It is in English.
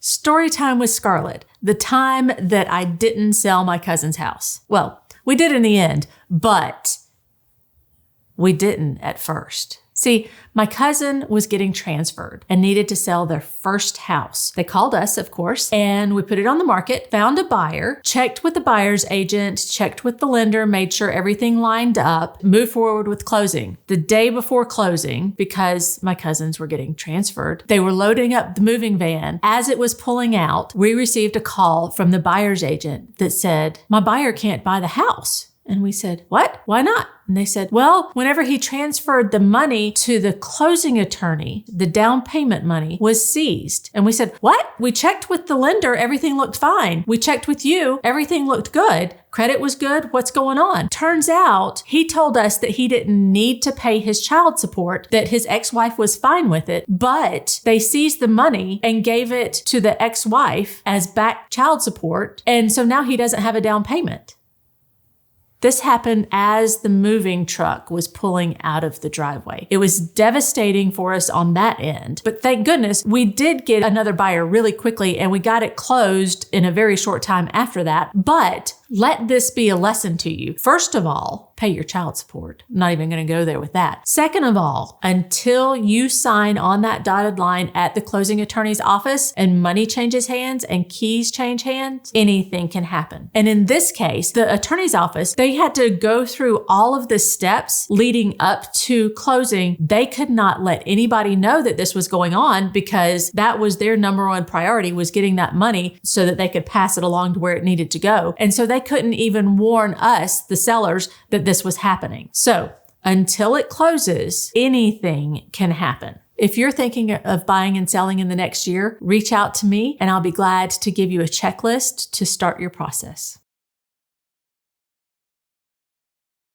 Story time with Scarlet, the time that I didn't sell my cousin's house. Well, we did in the end, but we didn't at first. See, my cousin was getting transferred and needed to sell their first house. They called us, of course, and we put it on the market, found a buyer, checked with the buyer's agent, checked with the lender, made sure everything lined up, moved forward with closing. The day before closing, because my cousins were getting transferred, they were loading up the moving van. As it was pulling out, we received a call from the buyer's agent that said, "My buyer can't buy the house." And we said, "What? Why not?" And they said, "Well, whenever he transferred the money to the closing attorney, the down payment money was seized." And we said, "What? We checked with the lender. Everything looked fine. We checked with you. Everything looked good. Credit was good. What's going on?" Turns out he told us that he didn't need to pay his child support, that his ex-wife was fine with it, but they seized the money and gave it to the ex-wife as back child support. And so now he doesn't have a down payment. This happened as the moving truck was pulling out of the driveway. It was devastating for us on that end, but thank goodness we did get another buyer really quickly and we got it closed in a very short time after that. But let this be a lesson to you. First of all, pay your child support. I'm not even going to go there with that. Second of all, until you sign on that dotted line at the closing attorney's office and money changes hands and keys change hands, anything can happen. And in this case, the attorney's office, they had to go through all of the steps leading up to closing. They could not let anybody know that this was going on because that was their number one priority, was getting that money so that they could pass it along to where it needed to go. And so they couldn't even warn us, the sellers, that this was happening. So until it closes, anything can happen. If you're thinking of buying and selling in the next year, reach out to me and I'll be glad to give you a checklist to start your process.